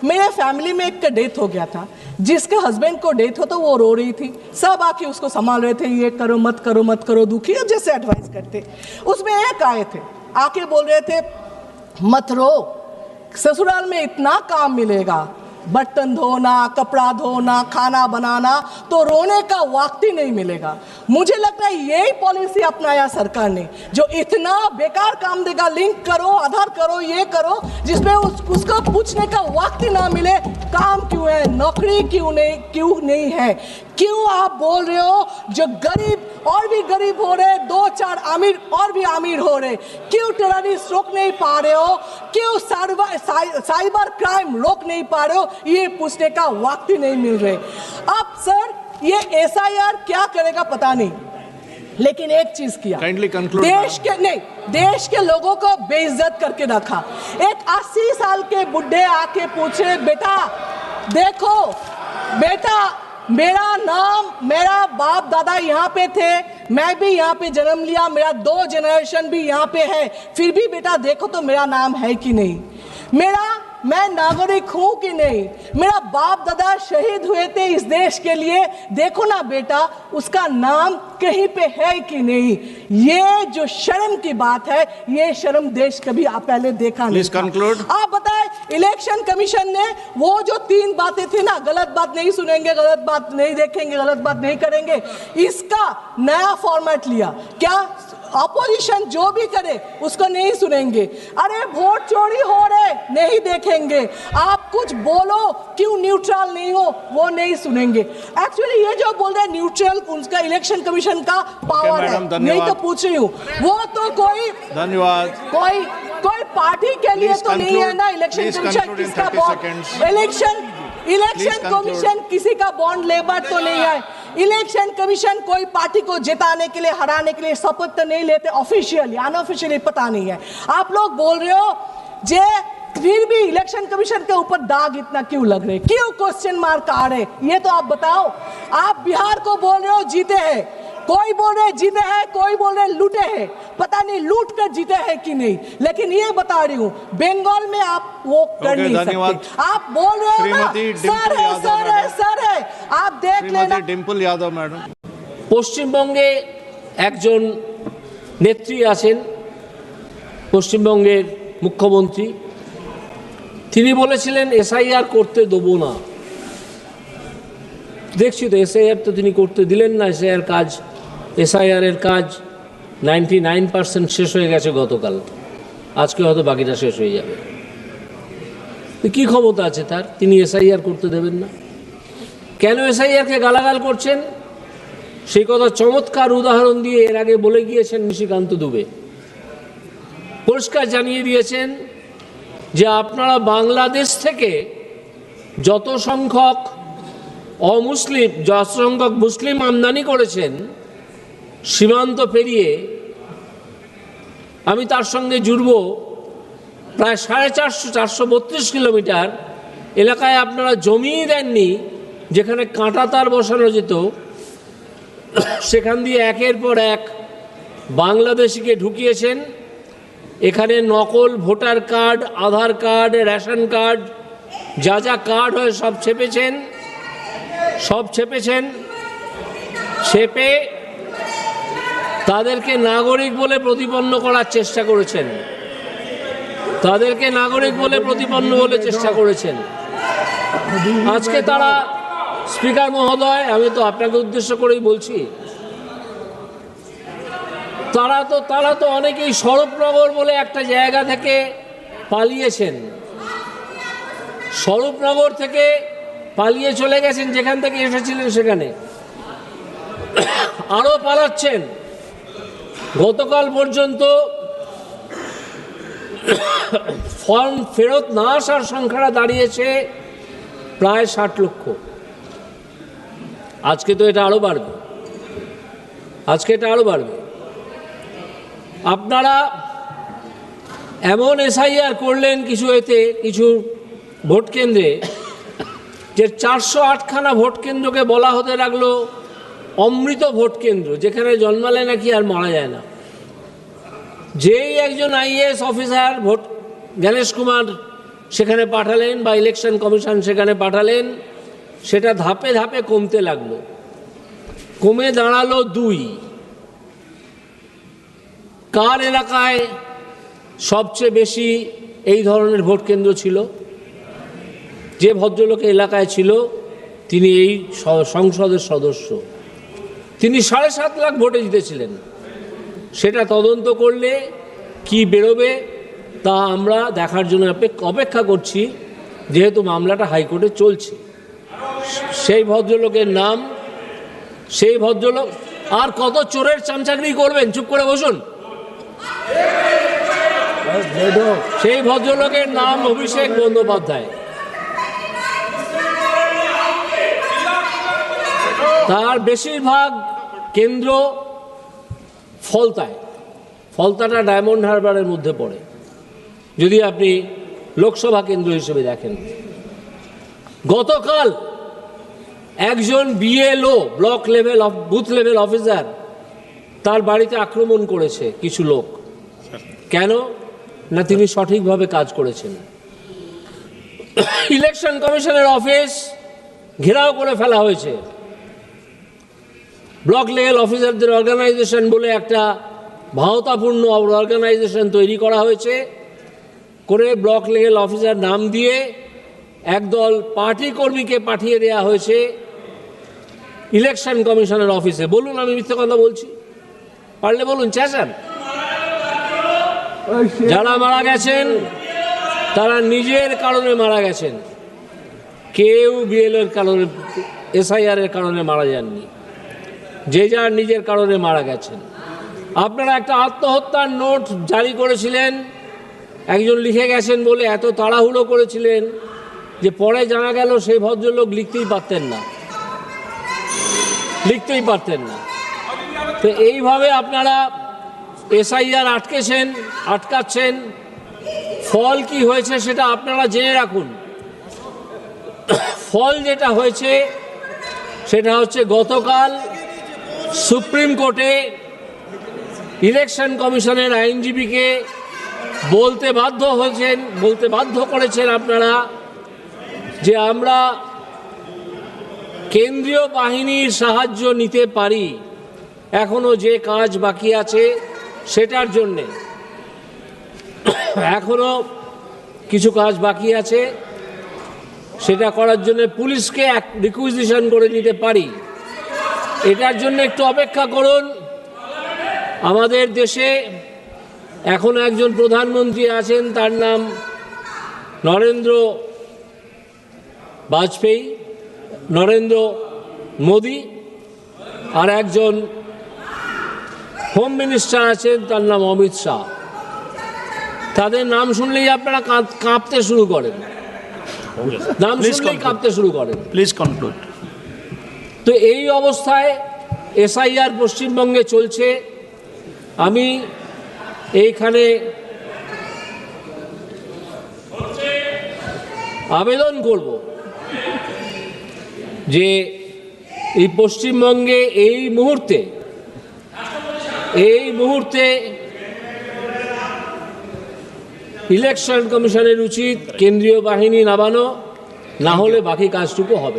मेरे फैमिली में एक का डेथ हो गया था, जिसके हस्बैंड को डेथ हो तो वो रो रही थी, सब आके उसको संभाल रहे थे, ये करो मत करो मत करो, दुखी है जैसे एडवाइस करते। उसमें एक आए थे, आके बोल रहे थे मत रो, ससुराल में इतना काम मिलेगा, बर्तन धोना, कपड़ा धोना, खाना बनाना, तो रोने का वक्त ही नहीं मिलेगा। मुझे लगता है यही पॉलिसी अपनाया सरकार ने, जो इतना बेकार काम देगा, लिंक करो, आधार करो, ये करो, जिसमें उसको पूछने का वक्त ही ना मिले काम क्यों है, नौकरी क्यों नहीं है। क्यों आप बोल रहे हो जो गरीब और भी गरीब हो रहे, दो चार अमीर और भी अमीर हो रहे, क्यों टेररिस्ट रोक नहीं पा रहे हो, क्यों साइबर क्राइम रोक नहीं पा रहे हो, ये पूछने का वक्त ही नहीं मिल रहे। अब सर ये SIR क्या करेगा पता नहीं, लेकिन एक चीज किया, देश के लोगों को बेइज्जत करके रखा। एक 80 साल के बुढ़े आके पूछे बेटा देखो बेटा, मेरा बाप दादा यहाँ पे थे, मैं भी यहाँ पे जन्म लिया, मेरा 2 जनरेशन भी यहाँ पे है, फिर भी बेटा देखो तो मेरा नाम है कि नहीं, मैं नागरिक हूं कि नहीं, मेरा बाप दादा शहीद हुए थे इस देश के लिए, देखो ना बेटा उसका नाम कहीं पे है कि नहीं। ये जो शर्म की बात है, ये शर्म देश कभी पहले देखा नहीं था। आप बताएं इलेक्शन कमीशन ने वो जो 3 बातें थी ना, गलत बात नहीं सुनेंगे, गलत बात नहीं देखेंगे, गलत बात नहीं करेंगे, इसका नया फॉर्मेट लिया। क्या अपोजिशन जो भी करे उसको नहीं सुनेंगे, अरे वोट चोरी हो रहे नहीं देखेंगे, आप कुछ बोलो क्यों न्यूट्रल नहीं हो वो नहीं सुनेंगे। एक्चुअली ये जो बोल रहे हैं न्यूट्रल, उनका इलेक्शन कमीशन का पावर है, नहीं तो पूछ रही हूँ, वो तो कोई कोई पार्टी के लिए तो नहीं है ना इलेक्शन कमीशन, किसका बॉन्ड इलेक्शन कमीशन किसी का बॉन्ड लेबर तो नहीं है। इलेक्शन कमीशन कोई पार्टी को जिताने के लिए, हराने के लिए शपथ तो नहीं लेते, ऑफिशियली अनऑफिशियली पता नहीं है। आप लोग बोल रहे हो जे फिर भी इलेक्शन कमीशन के ऊपर दाग इतना क्यों लग रहे, क्यों क्वेश्चन मार्क आ रहे, ये तो आप बताओ। आप बिहार को बोल रहे हो जीते हैं, कोई बोल रहे जीते हैं, कोई बोल रहे लूटे हैं, पता नहीं लूट कर जीते हैं कि नहीं, लेकिन ये बता रही हूँ बंगाल में आप वो कर नहीं सकते। आप बोल रहे हो ना सर है, आप देख लेना। डिम्पल यादव मैडम, পশ্চিমবঙ্গে একজন নেত্রী আছেন, পশ্চিমবঙ্গের মুখ্যমন্ত্রী, তিনি বলেছিলেন SIR করতে দেবো না। দেখছি তো SIR তো তিনি করতে দিলেন না। SIR এর কাজ 99% শেষ হয়ে গেছে গতকাল, আজকে হয়তো বাকিটা শেষ হয়ে যাবে। কি ক্ষমতা আছে তার, তিনি SIR করতে দেবেন না? কেন SIR-কে গালাগাল করছেন সেই কথা চমৎকার উদাহরণ দিয়ে এর আগে বলে গিয়েছেন নিশিকান্ত দুবে। পরিষ্কার জানিয়ে দিয়েছেন যে আপনারা বাংলাদেশ থেকে যত সংখ্যক মুসলিম আমদানি করেছেন সীমান্ত পেরিয়ে, আমি তার সঙ্গে জুড়ব প্রায় 432 কিলোমিটার এলাকায় আপনারা জমিই দেননি, যেখানে কাঁটা তার বসানো যেত, সেখান দিয়ে একের পর এক বাংলাদেশিকে ঢুকিয়েছেন। এখানে নকল ভোটার কার্ড, আধার কার্ড, রেশন কার্ড, যা কার্ড হয় সব ছেপেছেন, ছেপে তাদেরকে নাগরিক বলে প্রতিপন্ন করার চেষ্টা করেছেন, আজকে তারা, স্পিকার মহোদয় আমি তো আপনাকে উদ্দেশ্য করেই বলছি, তারা তো অনেকেই স্বরূপনগর বলে একটা জায়গা থেকে পালিয়েছেন, স্বরূপনগর থেকে পালিয়ে চলে গেছেন, যেখান থেকে এসেছিলেন সেখানে আরও পালাচ্ছেন। গতকাল পর্যন্ত ফর্ম ফেরত না আসার সংখ্যাটা দাঁড়িয়েছে প্রায় 60 লক্ষ। আজকে তো এটা আরও বাড়বে। আপনারা এমন SIR করলেন কিছু ভোট কেন্দ্রে, যে 408খানা ভোট কেন্দ্রকে বলা হতে লাগলো অমৃত ভোট কেন্দ্র, যেখানে জন্মালে নাকি আর মারা যায় না। যেই একজন IAS অফিসার গণেশ কুমার সেখানে পাঠালেন বা ইলেকশন কমিশন সেখানে পাঠালেন, সেটা ধাপে ধাপে কমতে লাগলো, কমে দাঁড়ালো 2। কার এলাকায় সবচেয়ে বেশি এই ধরনের ভোট কেন্দ্র ছিল? যে ভদ্রলোকের এলাকায় ছিল তিনি এই সংসদের সদস্য, তিনি 7.5 লাখ ভোটে জিতেছিলেন। সেটা তদন্ত করলে কি বেরোবে তা আমরা দেখার জন্য অপেক্ষা করছি, যেহেতু মামলাটা হাইকোর্টে চলছে। সেই ভদ্রলোকের নাম, সেই ভদ্রলোক আর কত চোরের চামচাগিরি করবেন? চুপ করে বসুন। সেই ভদ্রলোকের নাম অভিষেক বন্দ্যোপাধ্যায়। তার বেশিরভাগ কেন্দ্র ফলতায়, ফলতাটা ডায়মন্ড হারবারের মধ্যে পড়ে যদি আপনি লোকসভা কেন্দ্র হিসেবে দেখেন। গতকাল একজন BLO, block level booth level officer, তার বাড়িতে আক্রমণ করেছে কিছু লোক। কেন না তিনি সঠিকভাবে কাজ করেছেন। ইলেকশন কমিশনের অফিস ঘেরাও করে ফেলা হয়েছে। ব্লক লেভেল অফিসারদের অর্গানাইজেশন বলে একটা ভাওতাপূর্ণ অর্গানাইজেশন তৈরি করা হয়েছে, করে ব্লক লেভেল অফিসার নাম দিয়ে একদল পার্টি কর্মীকে পাঠিয়ে দেওয়া হয়েছে ইলেকশন কমিশনের অফিসে। বলুন আমি মিথ্যে কথা বলছি? পারলে বলুন, চেঁচান। যারা মারা গেছেন তারা নিজের কারণে মারা গেছেন, কেউ বিএলওর কারণে, এসআইআর এর কারণে মারা যাননি, যে যার নিজের কারণে মারা গেছেন। আপনারা একটা আত্মহত্যার নোট জারি করেছিলেন, একজন লিখে গেছেন বলে এত তাড়াহুড়ো করেছিলেন যে পরে জানা গেল সেই ভদ্রলোক লিখতেই পারতেন না। তো এইভাবে আপনারা এসআইআর আটকাচ্ছেন। ফল কি হয়েছে সেটা আপনারা জেনে রাখুন। ফল যেটা হয়েছে সেটা হচ্ছে গতকাল সুপ্রিম কোর্টে ইলেকশন কমিশনের আইনজীবীকে বলতে বাধ্য করেছেন আপনারা যে আমরা কেন্দ্রীয় বাহিনীর সাহায্য নিতে পারি, এখনো যে কাজ বাকি আছে সেটার জন্যে। এখনো কিছু কাজ বাকি আছে, সেটা করার জন্য পুলিশকে রিকুইজিশন করে নিতে পারি। এটার জন্য একটু অপেক্ষা করুন। আমাদের দেশে এখন একজন প্রধানমন্ত্রী আছেন, তার নাম নরেন্দ্র মোদী, আর একজন হোম মিনিস্টার আছেন, তার নাম অমিত শাহ। তাদের নাম শুনলেই আপনারা কাঁপতে শুরু করেন, প্লিজ কনক্লুড। তো এই অবস্থায় এসআইআর পশ্চিমবঙ্গে চলছে। আমি এইখানে আবেদন করব যে এই পশ্চিমবঙ্গে এই মুহূর্তে ইলেকশন কমিশনের উচিত কেন্দ্রীয় বাহিনী নামানো, না হলে বাকি কাজটুকু হবে।